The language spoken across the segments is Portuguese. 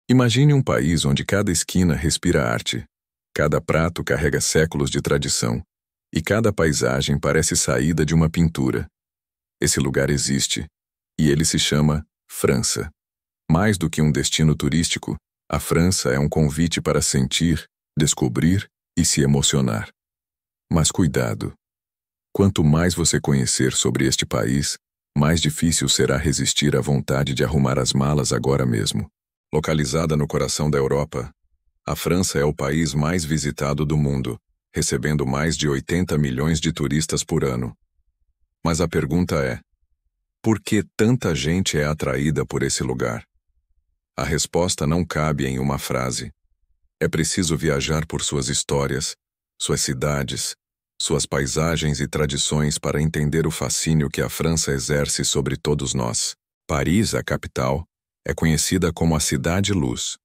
Imagine um país onde cada esquina respira arte, cada prato carrega séculos de tradição, e cada paisagem parece saída de uma pintura. Esse lugar existe, e ele se chama França. Mais do que um destino turístico, a França é um convite para sentir, descobrir e se emocionar. Mas cuidado! Quanto mais você conhecer sobre este país, mais difícil será resistir à vontade de arrumar as malas agora mesmo. Localizada no coração da Europa, a França é o país mais visitado do mundo, recebendo mais de 80 milhões de turistas por ano. Mas a pergunta é: por que tanta gente é atraída por esse lugar? A resposta não cabe em uma frase. É preciso viajar por suas histórias, suas cidades, suas paisagens e tradições para entender o fascínio que a França exerce sobre todos nós. Paris, a capital, é conhecida como a Cidade Luz,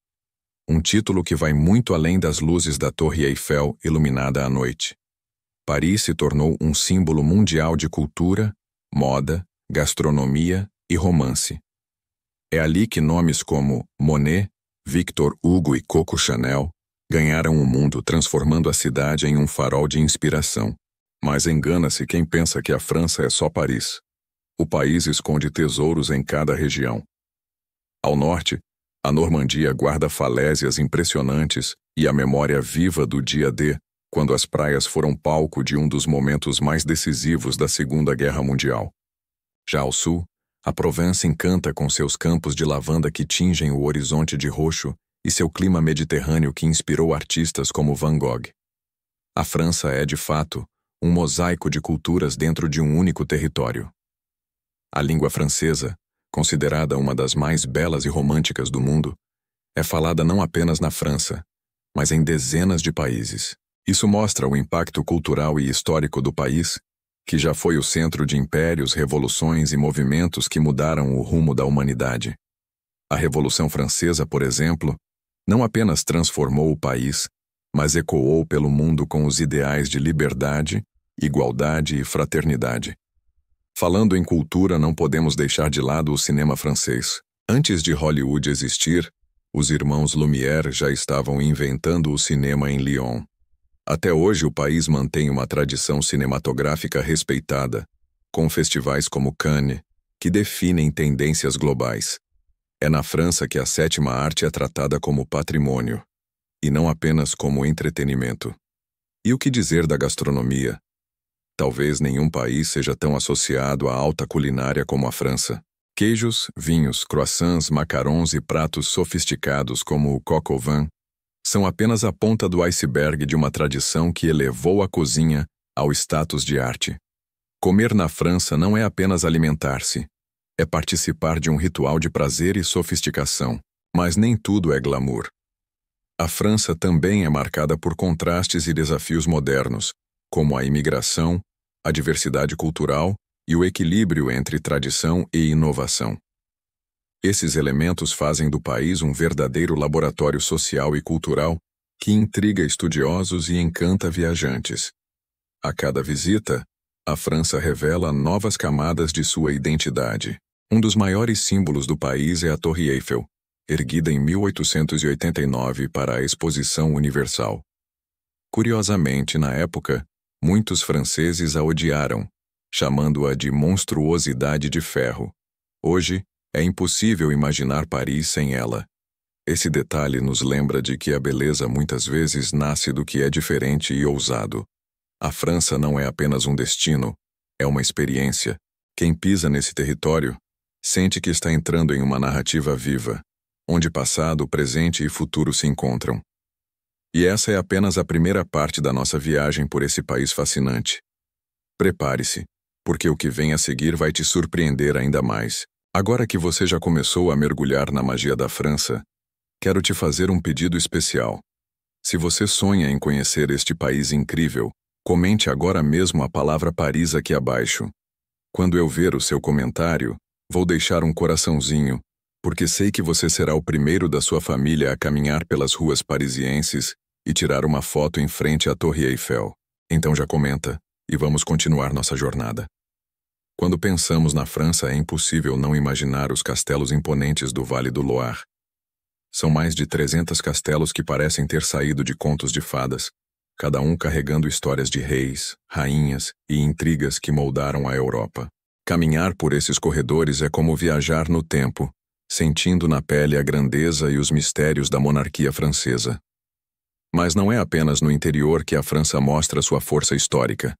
um título que vai muito além das luzes da Torre Eiffel iluminada à noite. Paris se tornou um símbolo mundial de cultura, moda, gastronomia e romance. É ali que nomes como Monet, Victor Hugo e Coco Chanel ganharam o mundo, transformando a cidade em um farol de inspiração. Mas engana-se quem pensa que a França é só Paris. O país esconde tesouros em cada região. Ao norte, a Normandia guarda falésias impressionantes e a memória viva do dia D, quando as praias foram palco de um dos momentos mais decisivos da Segunda Guerra Mundial. Já ao sul, a Provence encanta com seus campos de lavanda que tingem o horizonte de roxo e seu clima mediterrâneo que inspirou artistas como Van Gogh. A França é, de fato, um mosaico de culturas dentro de um único território. A língua francesa, considerada uma das mais belas e românticas do mundo, é falada não apenas na França, mas em dezenas de países. Isso mostra o impacto cultural e histórico do país, que já foi o centro de impérios, revoluções e movimentos que mudaram o rumo da humanidade. A Revolução Francesa, por exemplo, não apenas transformou o país, mas ecoou pelo mundo com os ideais de liberdade, igualdade e fraternidade. Falando em cultura, não podemos deixar de lado o cinema francês. Antes de Hollywood existir, os irmãos Lumière já estavam inventando o cinema em Lyon. Até hoje o país mantém uma tradição cinematográfica respeitada, com festivais como Cannes, que definem tendências globais. É na França que a sétima arte é tratada como patrimônio, e não apenas como entretenimento. E o que dizer da gastronomia? Talvez nenhum país seja tão associado à alta culinária como a França. Queijos, vinhos, croissants, macarons e pratos sofisticados como o coq au vin são apenas a ponta do iceberg de uma tradição que elevou a cozinha ao status de arte. Comer na França não é apenas alimentar-se, é participar de um ritual de prazer e sofisticação. Mas nem tudo é glamour. A França também é marcada por contrastes e desafios modernos, como a imigração, a diversidade cultural e o equilíbrio entre tradição e inovação. Esses elementos fazem do país um verdadeiro laboratório social e cultural que intriga estudiosos e encanta viajantes. A cada visita, a França revela novas camadas de sua identidade. Um dos maiores símbolos do país é a Torre Eiffel, erguida em 1889 para a Exposição Universal. Curiosamente, na época, muitos franceses a odiaram, chamando-a de monstruosidade de ferro. Hoje, é impossível imaginar Paris sem ela. Esse detalhe nos lembra de que a beleza muitas vezes nasce do que é diferente e ousado. A França não é apenas um destino, é uma experiência. Quem pisa nesse território sente que está entrando em uma narrativa viva, onde passado, presente e futuro se encontram. E essa é apenas a primeira parte da nossa viagem por esse país fascinante. Prepare-se, porque o que vem a seguir vai te surpreender ainda mais. Agora que você já começou a mergulhar na magia da França, quero te fazer um pedido especial. Se você sonha em conhecer este país incrível, comente agora mesmo a palavra Paris aqui abaixo. Quando eu ver o seu comentário, vou deixar um coraçãozinho, porque sei que você será o primeiro da sua família a caminhar pelas ruas parisienses e tirar uma foto em frente à Torre Eiffel. Então já comenta, e vamos continuar nossa jornada. Quando pensamos na França, é impossível não imaginar os castelos imponentes do Vale do Loire. São mais de 300 castelos que parecem ter saído de contos de fadas, cada um carregando histórias de reis, rainhas e intrigas que moldaram a Europa. Caminhar por esses corredores é como viajar no tempo, sentindo na pele a grandeza e os mistérios da monarquia francesa. Mas não é apenas no interior que a França mostra sua força histórica.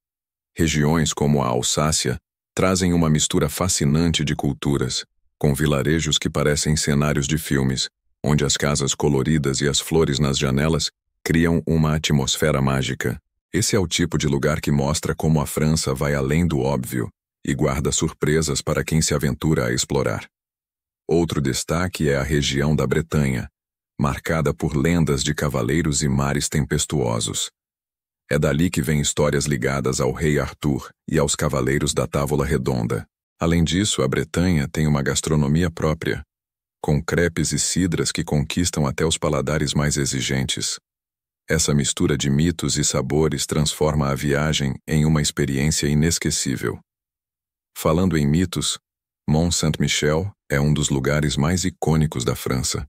Regiões como a Alsácia trazem uma mistura fascinante de culturas, com vilarejos que parecem cenários de filmes, onde as casas coloridas e as flores nas janelas criam uma atmosfera mágica. Esse é o tipo de lugar que mostra como a França vai além do óbvio e guarda surpresas para quem se aventura a explorar. Outro destaque é a região da Bretanha, marcada por lendas de cavaleiros e mares tempestuosos. É dali que vêm histórias ligadas ao rei Arthur e aos cavaleiros da Távola Redonda. Além disso, a Bretanha tem uma gastronomia própria, com crepes e cidras que conquistam até os paladares mais exigentes. Essa mistura de mitos e sabores transforma a viagem em uma experiência inesquecível. Falando em mitos, Mont Saint-Michel é um dos lugares mais icônicos da França.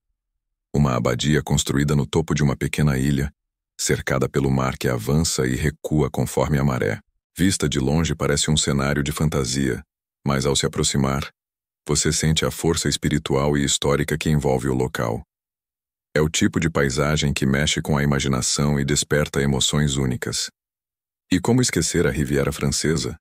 Uma abadia construída no topo de uma pequena ilha, cercada pelo mar que avança e recua conforme a maré. Vista de longe parece um cenário de fantasia, mas ao se aproximar, você sente a força espiritual e histórica que envolve o local. É o tipo de paisagem que mexe com a imaginação e desperta emoções únicas. E como esquecer a Riviera Francesa?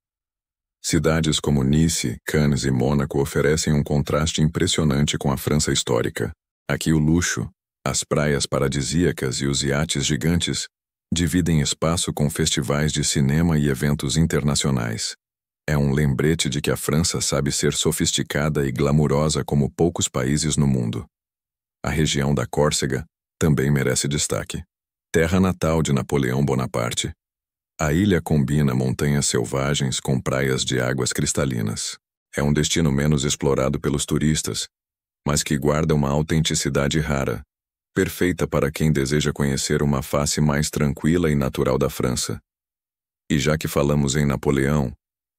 Cidades como Nice, Cannes e Mônaco oferecem um contraste impressionante com a França histórica. Aqui o luxo, as praias paradisíacas e os iates gigantes dividem espaço com festivais de cinema e eventos internacionais. É um lembrete de que a França sabe ser sofisticada e glamurosa como poucos países no mundo. A região da Córcega também merece destaque. Terra natal de Napoleão Bonaparte. A ilha combina montanhas selvagens com praias de águas cristalinas. É um destino menos explorado pelos turistas, mas que guarda uma autenticidade rara, perfeita para quem deseja conhecer uma face mais tranquila e natural da França. E já que falamos em Napoleão,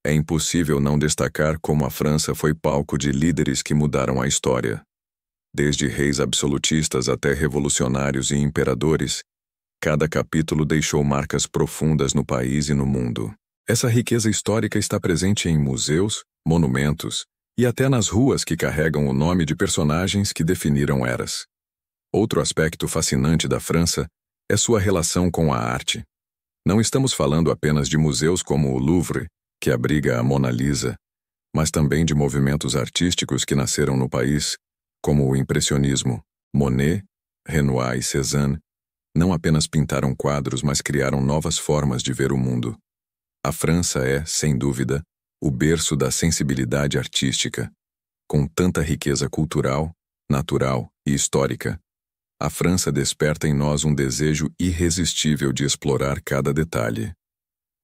é impossível não destacar como a França foi palco de líderes que mudaram a história. Desde reis absolutistas até revolucionários e imperadores, cada capítulo deixou marcas profundas no país e no mundo. Essa riqueza histórica está presente em museus, monumentos e até nas ruas que carregam o nome de personagens que definiram eras. Outro aspecto fascinante da França é sua relação com a arte. Não estamos falando apenas de museus como o Louvre, que abriga a Mona Lisa, mas também de movimentos artísticos que nasceram no país, como o impressionismo. Monet, Renoir e Cézanne não apenas pintaram quadros, mas criaram novas formas de ver o mundo. A França é, sem dúvida, o berço da sensibilidade artística. Com tanta riqueza cultural, natural e histórica, a França desperta em nós um desejo irresistível de explorar cada detalhe.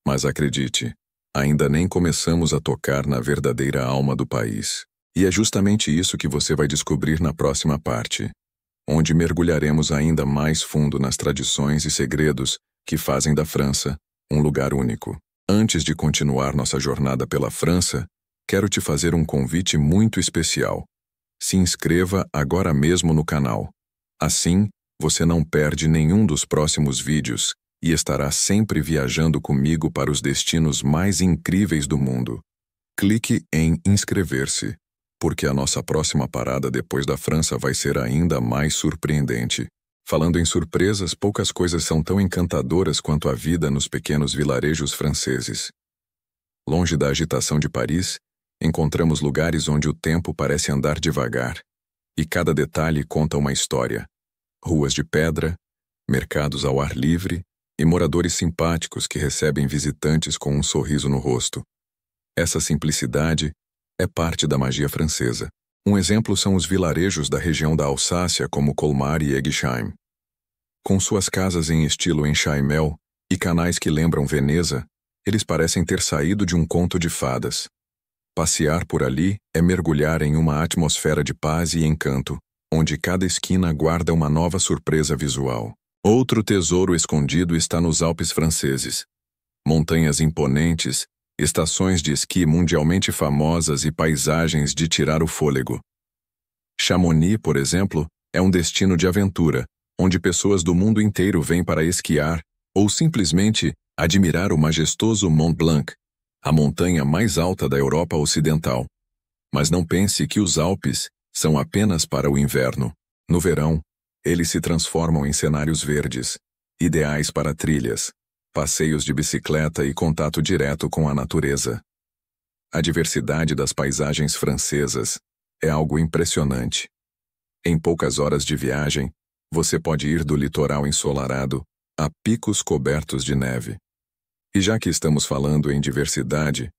Mas acredite, ainda nem começamos a tocar na verdadeira alma do país. E é justamente isso que você vai descobrir na próxima parte, onde mergulharemos ainda mais fundo nas tradições e segredos que fazem da França um lugar único. Antes de continuar nossa jornada pela França, quero te fazer um convite muito especial. Se inscreva agora mesmo no canal. Assim, você não perde nenhum dos próximos vídeos e estará sempre viajando comigo para os destinos mais incríveis do mundo. Clique em inscrever-se, porque a nossa próxima parada depois da França vai ser ainda mais surpreendente. Falando em surpresas, poucas coisas são tão encantadoras quanto a vida nos pequenos vilarejos franceses. Longe da agitação de Paris, encontramos lugares onde o tempo parece andar devagar, e cada detalhe conta uma história. Ruas de pedra, mercados ao ar livre e moradores simpáticos que recebem visitantes com um sorriso no rosto. Essa simplicidade é parte da magia francesa. Um exemplo são os vilarejos da região da Alsácia como Colmar e Eguisheim. Com suas casas em estilo enxaimel e canais que lembram Veneza, eles parecem ter saído de um conto de fadas. Passear por ali é mergulhar em uma atmosfera de paz e encanto, onde cada esquina guarda uma nova surpresa visual. Outro tesouro escondido está nos Alpes franceses. Montanhas imponentes, estações de esqui mundialmente famosas e paisagens de tirar o fôlego. Chamonix, por exemplo, É um destino de aventura, onde pessoas do mundo inteiro vêm para esquiar ou simplesmente admirar o majestoso Mont Blanc, a montanha mais alta da Europa Ocidental. Mas não pense que os Alpes são apenas para o inverno. No verão, eles se transformam em cenários verdes, ideais para trilhas, passeios de bicicleta e contato direto com a natureza. A diversidade das paisagens francesas é algo impressionante. Em poucas horas de viagem, você pode ir do litoral ensolarado a picos cobertos de neve. E já que estamos falando em diversidade,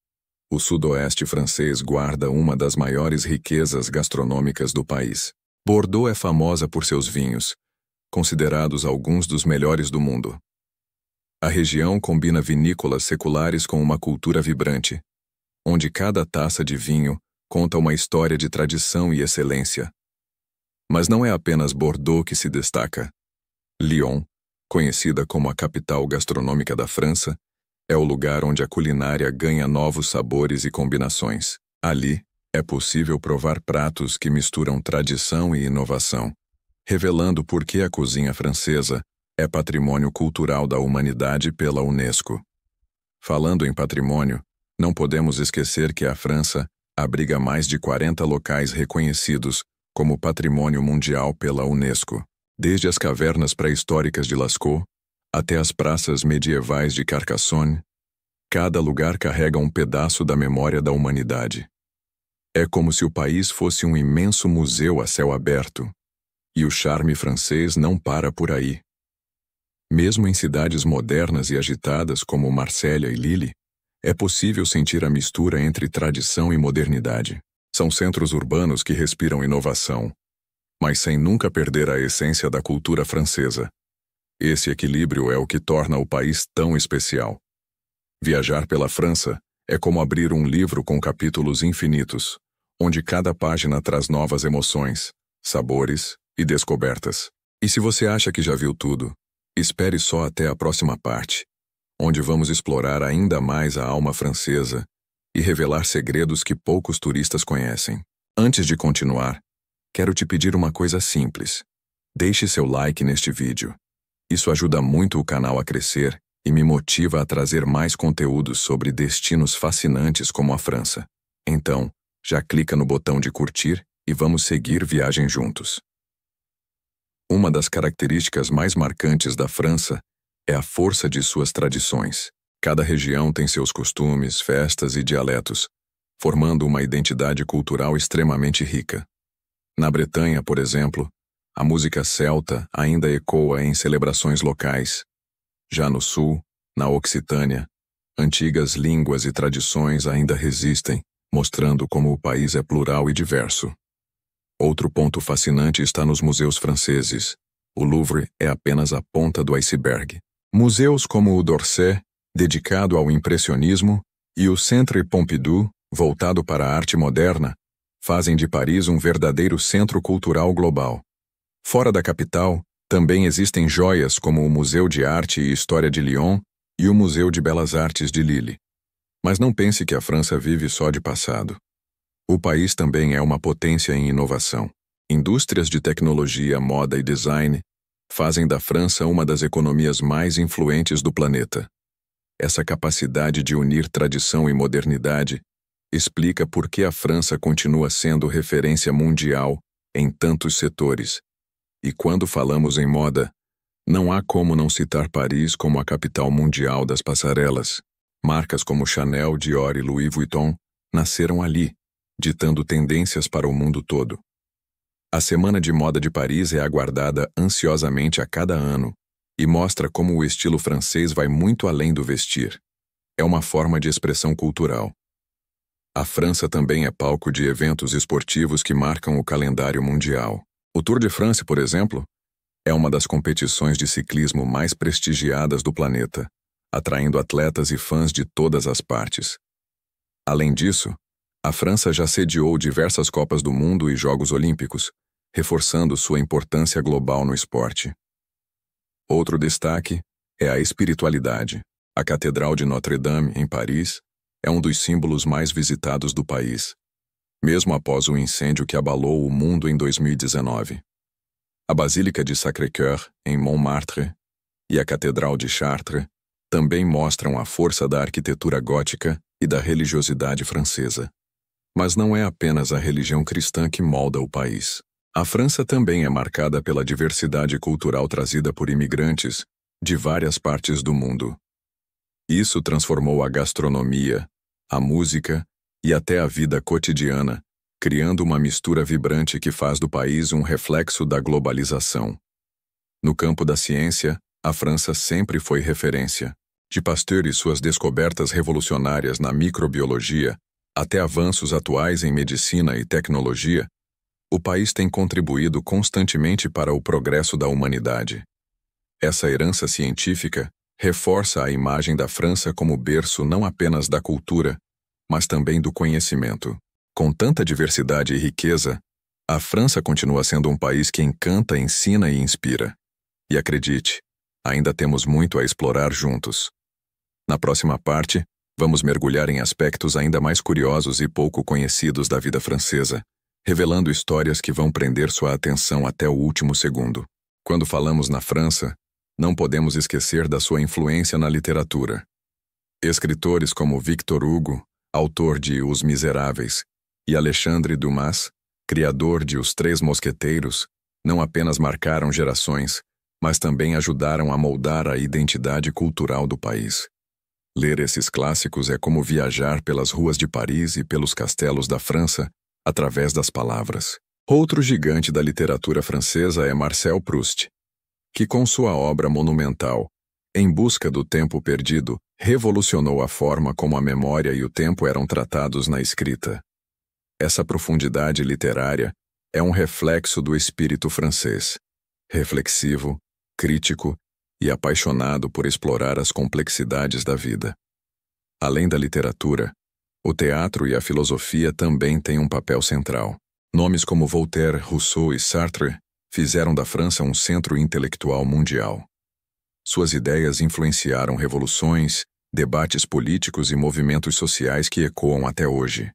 o sudoeste francês guarda uma das maiores riquezas gastronômicas do país. Bordeaux é famosa por seus vinhos, considerados alguns dos melhores do mundo. A região combina vinícolas seculares com uma cultura vibrante, onde cada taça de vinho conta uma história de tradição e excelência. Mas não é apenas Bordeaux que se destaca. Lyon, conhecida como a capital gastronômica da França, é o lugar onde a culinária ganha novos sabores e combinações. Ali, é possível provar pratos que misturam tradição e inovação, revelando por que a cozinha francesa é patrimônio cultural da humanidade pela Unesco. Falando em patrimônio, não podemos esquecer que a França abriga mais de 40 locais reconhecidos como patrimônio mundial pela Unesco, desde as cavernas pré-históricas de Lascaux até as praças medievais de Carcassonne. Cada lugar carrega um pedaço da memória da humanidade. É como se o país fosse um imenso museu a céu aberto. E o charme francês não para por aí. Mesmo em cidades modernas e agitadas como Marselha e Lille, é possível sentir a mistura entre tradição e modernidade. São centros urbanos que respiram inovação, mas sem nunca perder a essência da cultura francesa. Esse equilíbrio é o que torna o país tão especial. Viajar pela França é como abrir um livro com capítulos infinitos, onde cada página traz novas emoções, sabores e descobertas. E se você acha que já viu tudo, espere só até a próxima parte, onde vamos explorar ainda mais a alma francesa e revelar segredos que poucos turistas conhecem. Antes de continuar, quero te pedir uma coisa simples. Deixe seu like neste vídeo. Isso ajuda muito o canal a crescer e me motiva a trazer mais conteúdos sobre destinos fascinantes como a França. Então, já clica no botão de curtir e vamos seguir viagem juntos. Uma das características mais marcantes da França é a força de suas tradições. Cada região tem seus costumes, festas e dialetos, formando uma identidade cultural extremamente rica. Na Bretanha, por exemplo, a música celta ainda ecoa em celebrações locais. Já no sul, na Occitânia, antigas línguas e tradições ainda resistem, mostrando como o país é plural e diverso. Outro ponto fascinante está nos museus franceses. O Louvre é apenas a ponta do iceberg. Museus como o d'Orsay, dedicado ao impressionismo, e o Centre Pompidou, voltado para a arte moderna, fazem de Paris um verdadeiro centro cultural global. Fora da capital, também existem joias como o Museu de Arte e História de Lyon e o Museu de Belas Artes de Lille. Mas não pense que a França vive só de passado. O país também é uma potência em inovação. Indústrias de tecnologia, moda e design fazem da França uma das economias mais influentes do planeta. Essa capacidade de unir tradição e modernidade explica por que a França continua sendo referência mundial em tantos setores. E quando falamos em moda, não há como não citar Paris como a capital mundial das passarelas. Marcas como Chanel, Dior e Louis Vuitton nasceram ali, ditando tendências para o mundo todo. A Semana de Moda de Paris é aguardada ansiosamente a cada ano e mostra como o estilo francês vai muito além do vestir. É uma forma de expressão cultural. A França também é palco de eventos esportivos que marcam o calendário mundial. O Tour de France, por exemplo, é uma das competições de ciclismo mais prestigiadas do planeta, atraindo atletas e fãs de todas as partes. Além disso, a França já sediou diversas Copas do Mundo e Jogos Olímpicos, reforçando sua importância global no esporte. Outro destaque é a espiritualidade. A Catedral de Notre-Dame, em Paris, é um dos símbolos mais visitados do país, mesmo após o incêndio que abalou o mundo em 2019. A Basílica de Sacré-Cœur, em Montmartre, e a Catedral de Chartres também mostram a força da arquitetura gótica e da religiosidade francesa. Mas não é apenas a religião cristã que molda o país. A França também é marcada pela diversidade cultural trazida por imigrantes de várias partes do mundo. Isso transformou a gastronomia, a música e até a vida cotidiana, criando uma mistura vibrante que faz do país um reflexo da globalização. No campo da ciência, a França sempre foi referência. De Pasteur e suas descobertas revolucionárias na microbiologia, até avanços atuais em medicina e tecnologia, o país tem contribuído constantemente para o progresso da humanidade. Essa herança científica reforça a imagem da França como berço não apenas da cultura, mas também do conhecimento. Com tanta diversidade e riqueza, a França continua sendo um país que encanta, ensina e inspira. E acredite, ainda temos muito a explorar juntos. Na próxima parte, vamos mergulhar em aspectos ainda mais curiosos e pouco conhecidos da vida francesa, revelando histórias que vão prender sua atenção até o último segundo. Quando falamos na França, não podemos esquecer da sua influência na literatura. Escritores como Victor Hugo, autor de Os Miseráveis, e Alexandre Dumas, criador de Os Três Mosqueteiros, não apenas marcaram gerações, mas também ajudaram a moldar a identidade cultural do país. Ler esses clássicos é como viajar pelas ruas de Paris e pelos castelos da França através das palavras. Outro gigante da literatura francesa é Marcel Proust, que com sua obra monumental, Em Busca do Tempo Perdido, revolucionou a forma como a memória e o tempo eram tratados na escrita. Essa profundidade literária é um reflexo do espírito francês, reflexivo, crítico e apaixonado por explorar as complexidades da vida. Além da literatura, o teatro e a filosofia também têm um papel central. Nomes como Voltaire, Rousseau e Sartre fizeram da França um centro intelectual mundial. Suas ideias influenciaram revoluções, debates políticos e movimentos sociais que ecoam até hoje.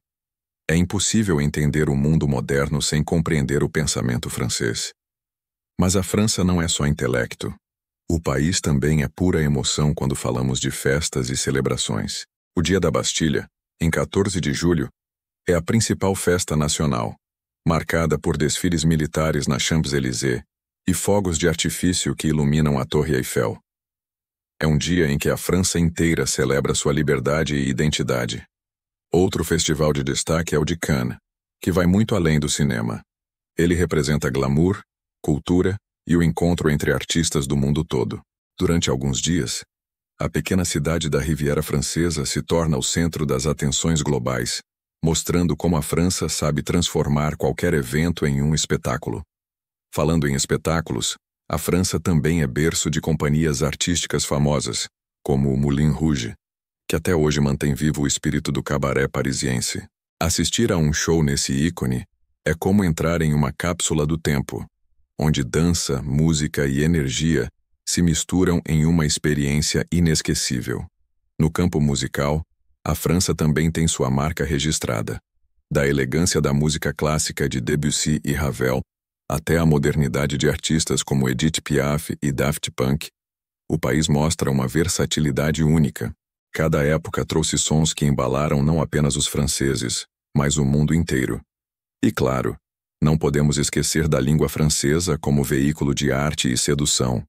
É impossível entender o mundo moderno sem compreender o pensamento francês. Mas a França não é só intelecto. O país também é pura emoção quando falamos de festas e celebrações. O Dia da Bastilha, em 14 de julho, é a principal festa nacional, marcada por desfiles militares na Champs-Élysées e fogos de artifício que iluminam a Torre Eiffel. É um dia em que a França inteira celebra sua liberdade e identidade. Outro festival de destaque é o de Cannes, que vai muito além do cinema. Ele representa glamour, cultura e o encontro entre artistas do mundo todo. Durante alguns dias, a pequena cidade da Riviera Francesa se torna o centro das atenções globais, mostrando como a França sabe transformar qualquer evento em um espetáculo. Falando em espetáculos, a França também é berço de companhias artísticas famosas, como o Moulin Rouge, que até hoje mantém vivo o espírito do cabaré parisiense. Assistir a um show nesse ícone é como entrar em uma cápsula do tempo, onde dança, música e energia se misturam em uma experiência inesquecível. No campo musical, a França também tem sua marca registrada. Da elegância da música clássica de Debussy e Ravel, até a modernidade de artistas como Edith Piaf e Daft Punk, o país mostra uma versatilidade única. Cada época trouxe sons que embalaram não apenas os franceses, mas o mundo inteiro. E claro, não podemos esquecer da língua francesa como veículo de arte e sedução.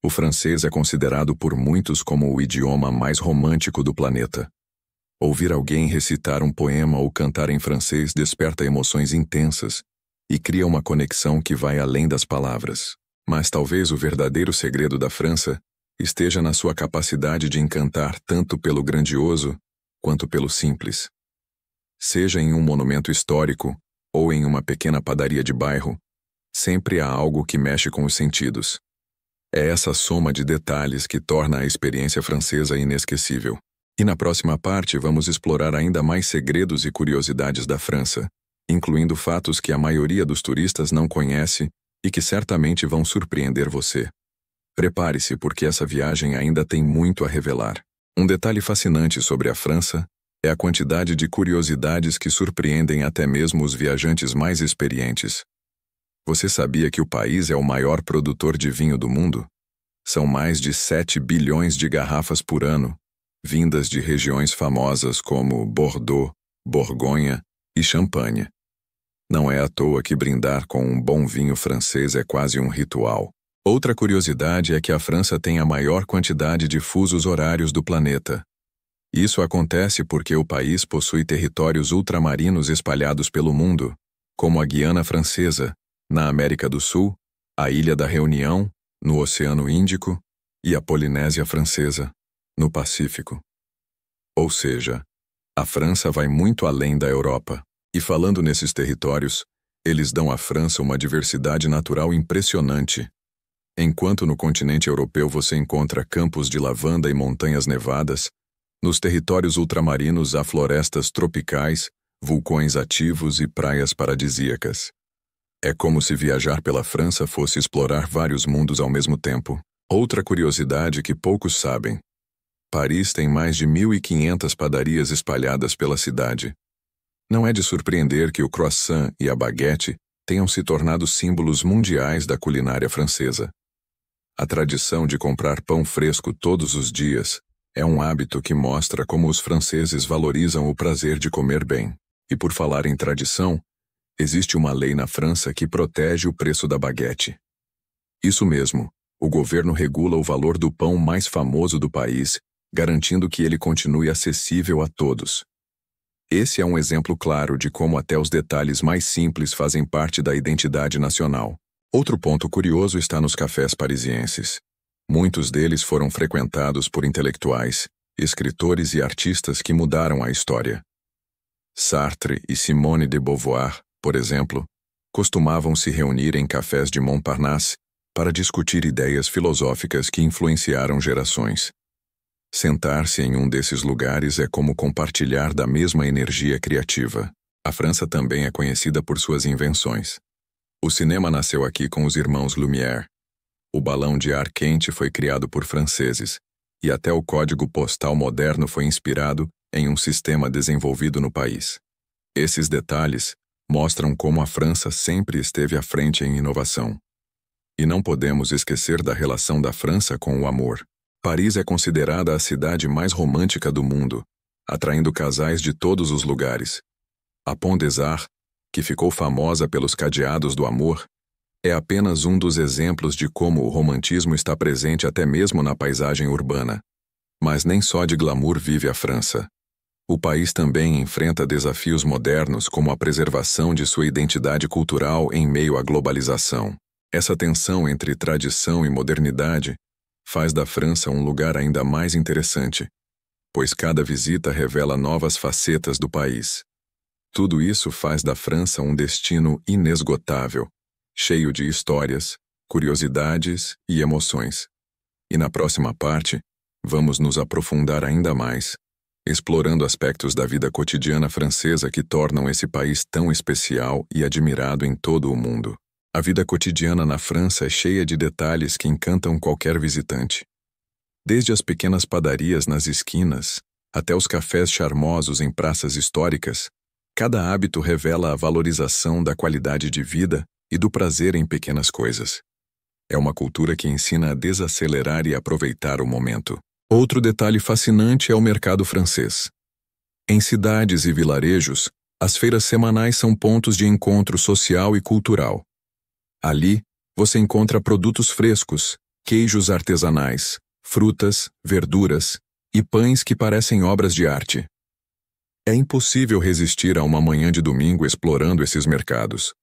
O francês é considerado por muitos como o idioma mais romântico do planeta. Ouvir alguém recitar um poema ou cantar em francês desperta emoções intensas e cria uma conexão que vai além das palavras. Mas talvez o verdadeiro segredo da França esteja na sua capacidade de encantar tanto pelo grandioso quanto pelo simples. Seja em um monumento histórico ou em uma pequena padaria de bairro, sempre há algo que mexe com os sentidos. É essa soma de detalhes que torna a experiência francesa inesquecível. E na próxima parte vamos explorar ainda mais segredos e curiosidades da França, incluindo fatos que a maioria dos turistas não conhece e que certamente vão surpreender você. Prepare-se porque essa viagem ainda tem muito a revelar. Um detalhe fascinante sobre a França é a quantidade de curiosidades que surpreendem até mesmo os viajantes mais experientes. Você sabia que o país é o maior produtor de vinho do mundo? São mais de 7 bilhões de garrafas por ano, vindas de regiões famosas como Bordeaux, Borgonha e Champagne. Não é à toa que brindar com um bom vinho francês é quase um ritual. Outra curiosidade é que a França tem a maior quantidade de fusos horários do planeta. Isso acontece porque o país possui territórios ultramarinos espalhados pelo mundo, como a Guiana Francesa, na América do Sul, a Ilha da Reunião, no Oceano Índico, e a Polinésia Francesa, no Pacífico. Ou seja, a França vai muito além da Europa. E falando nesses territórios, eles dão à França uma diversidade natural impressionante. Enquanto no continente europeu você encontra campos de lavanda e montanhas nevadas, nos territórios ultramarinos há florestas tropicais, vulcões ativos e praias paradisíacas. É como se viajar pela França fosse explorar vários mundos ao mesmo tempo. Outra curiosidade que poucos sabem: Paris tem mais de 1.500 padarias espalhadas pela cidade. Não é de surpreender que o croissant e a baguete tenham se tornado símbolos mundiais da culinária francesa. A tradição de comprar pão fresco todos os dias é um hábito que mostra como os franceses valorizam o prazer de comer bem. E por falar em tradição, existe uma lei na França que protege o preço da baguete. Isso mesmo, o governo regula o valor do pão mais famoso do país, garantindo que ele continue acessível a todos. Esse é um exemplo claro de como até os detalhes mais simples fazem parte da identidade nacional. Outro ponto curioso está nos cafés parisienses. Muitos deles foram frequentados por intelectuais, escritores e artistas que mudaram a história. Sartre e Simone de Beauvoir, por exemplo, costumavam se reunir em cafés de Montparnasse para discutir ideias filosóficas que influenciaram gerações. Sentar-se em um desses lugares é como compartilhar da mesma energia criativa. A França também é conhecida por suas invenções. O cinema nasceu aqui com os irmãos Lumière. O balão de ar quente foi criado por franceses, e até o código postal moderno foi inspirado em um sistema desenvolvido no país. Esses detalhes mostram como a França sempre esteve à frente em inovação. E não podemos esquecer da relação da França com o amor. Paris é considerada a cidade mais romântica do mundo, atraindo casais de todos os lugares. A Pont des Arts, que ficou famosa pelos cadeados do amor, é apenas um dos exemplos de como o romantismo está presente até mesmo na paisagem urbana. Mas nem só de glamour vive a França. O país também enfrenta desafios modernos como a preservação de sua identidade cultural em meio à globalização. Essa tensão entre tradição e modernidade faz da França um lugar ainda mais interessante, pois cada visita revela novas facetas do país. Tudo isso faz da França um destino inesgotável, cheio de histórias, curiosidades e emoções. E na próxima parte, vamos nos aprofundar ainda mais, explorando aspectos da vida cotidiana francesa que tornam esse país tão especial e admirado em todo o mundo. A vida cotidiana na França é cheia de detalhes que encantam qualquer visitante. Desde as pequenas padarias nas esquinas, até os cafés charmosos em praças históricas, cada hábito revela a valorização da qualidade de vida e do prazer em pequenas coisas. É uma cultura que ensina a desacelerar e aproveitar o momento. Outro detalhe fascinante é o mercado francês. Em cidades e vilarejos, as feiras semanais são pontos de encontro social e cultural. Ali, você encontra produtos frescos, queijos artesanais, frutas, verduras e pães que parecem obras de arte. É impossível resistir a uma manhã de domingo explorando esses mercados.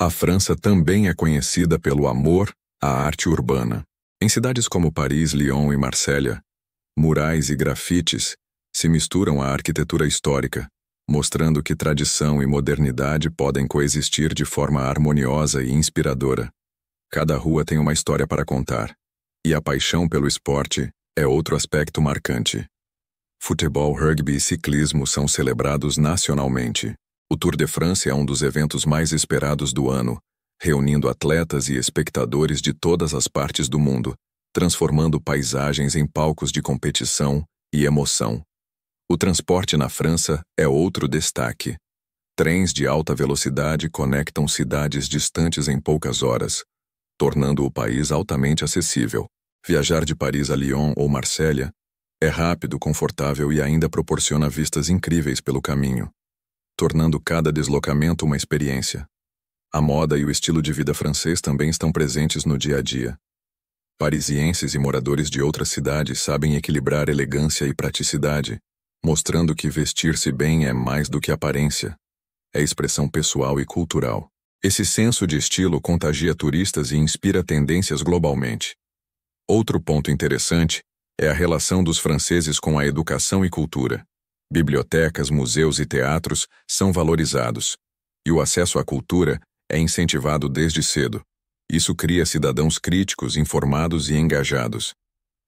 A França também é conhecida pelo amor à arte urbana. Em cidades como Paris, Lyon e Marsella, murais e grafites se misturam à arquitetura histórica, mostrando que tradição e modernidade podem coexistir de forma harmoniosa e inspiradora. Cada rua tem uma história para contar, e a paixão pelo esporte é outro aspecto marcante. Futebol, rugby e ciclismo são celebrados nacionalmente. O Tour de France é um dos eventos mais esperados do ano, reunindo atletas e espectadores de todas as partes do mundo, transformando paisagens em palcos de competição e emoção. O transporte na França é outro destaque. Trens de alta velocidade conectam cidades distantes em poucas horas, tornando o país altamente acessível. Viajar de Paris a Lyon ou Marsella é rápido, confortável e ainda proporciona vistas incríveis pelo caminho, tornando cada deslocamento uma experiência. A moda e o estilo de vida francês também estão presentes no dia a dia. Parisienses e moradores de outras cidades sabem equilibrar elegância e praticidade, mostrando que vestir-se bem é mais do que aparência. É expressão pessoal e cultural. Esse senso de estilo contagia turistas e inspira tendências globalmente. Outro ponto interessante é a relação dos franceses com a educação e cultura. Bibliotecas, museus e teatros são valorizados, e o acesso à cultura é incentivado desde cedo. Isso cria cidadãos críticos, informados e engajados,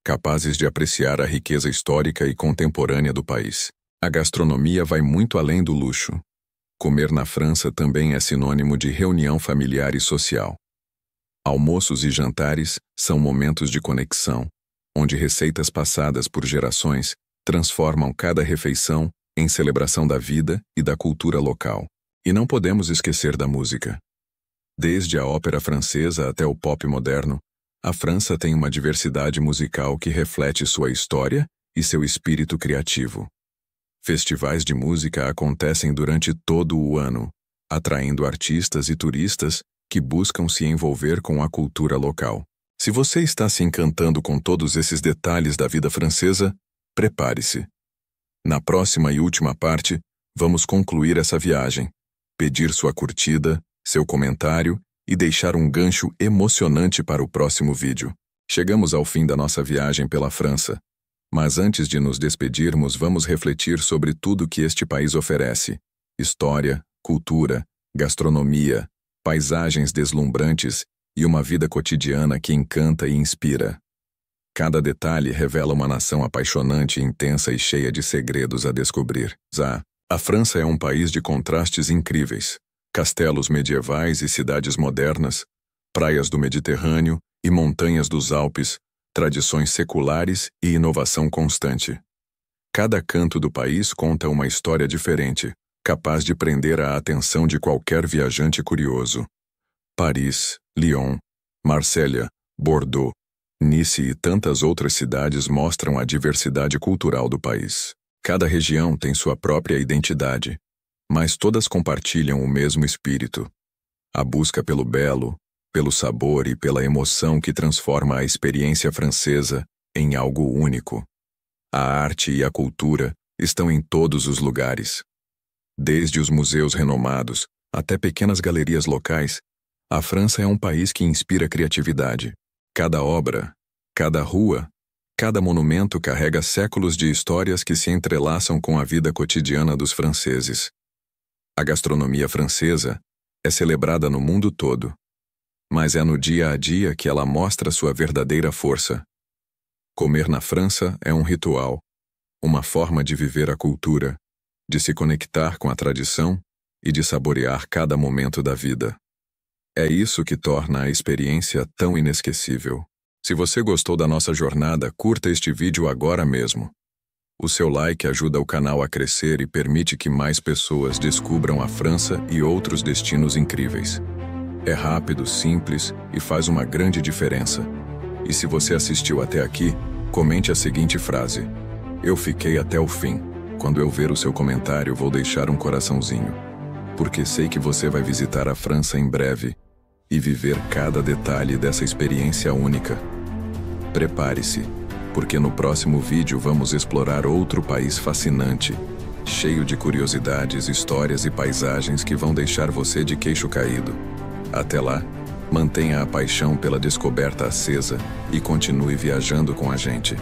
capazes de apreciar a riqueza histórica e contemporânea do país. A gastronomia vai muito além do luxo. Comer na França também é sinônimo de reunião familiar e social. Almoços e jantares são momentos de conexão, onde receitas passadas por gerações transformam cada refeição em celebração da vida e da cultura local. E não podemos esquecer da música. Desde a ópera francesa até o pop moderno, a França tem uma diversidade musical que reflete sua história e seu espírito criativo. Festivais de música acontecem durante todo o ano, atraindo artistas e turistas que buscam se envolver com a cultura local. Se você está se encantando com todos esses detalhes da vida francesa, prepare-se. Na próxima e última parte, vamos concluir essa viagem, pedir sua curtida, seu comentário e deixar um gancho emocionante para o próximo vídeo. Chegamos ao fim da nossa viagem pela França, mas antes de nos despedirmos, vamos refletir sobre tudo que este país oferece: história, cultura, gastronomia, paisagens deslumbrantes e uma vida cotidiana que encanta e inspira. Cada detalhe revela uma nação apaixonante, intensa e cheia de segredos a descobrir. A França é um país de contrastes incríveis. Castelos medievais e cidades modernas, praias do Mediterrâneo e montanhas dos Alpes, tradições seculares e inovação constante. Cada canto do país conta uma história diferente, capaz de prender a atenção de qualquer viajante curioso. Paris, Lyon, Marsella, Bordeaux, Nice e tantas outras cidades mostram a diversidade cultural do país. Cada região tem sua própria identidade, mas todas compartilham o mesmo espírito: a busca pelo belo, pelo sabor e pela emoção que transforma a experiência francesa em algo único. A arte e a cultura estão em todos os lugares. Desde os museus renomados até pequenas galerias locais, a França é um país que inspira criatividade. Cada obra, cada rua, cada monumento carrega séculos de histórias que se entrelaçam com a vida cotidiana dos franceses. A gastronomia francesa é celebrada no mundo todo, mas é no dia a dia que ela mostra sua verdadeira força. Comer na França é um ritual, uma forma de viver a cultura, de se conectar com a tradição e de saborear cada momento da vida. É isso que torna a experiência tão inesquecível. Se você gostou da nossa jornada, curta este vídeo agora mesmo. O seu like ajuda o canal a crescer e permite que mais pessoas descubram a França e outros destinos incríveis. É rápido, simples e faz uma grande diferença. E se você assistiu até aqui, comente a seguinte frase: "Eu fiquei até o fim." Quando eu ver o seu comentário, vou deixar um coraçãozinho, porque sei que você vai visitar a França em breve e viver cada detalhe dessa experiência única. Prepare-se, porque no próximo vídeo vamos explorar outro país fascinante, cheio de curiosidades, histórias e paisagens que vão deixar você de queixo caído. Até lá, mantenha a paixão pela descoberta acesa e continue viajando com a gente.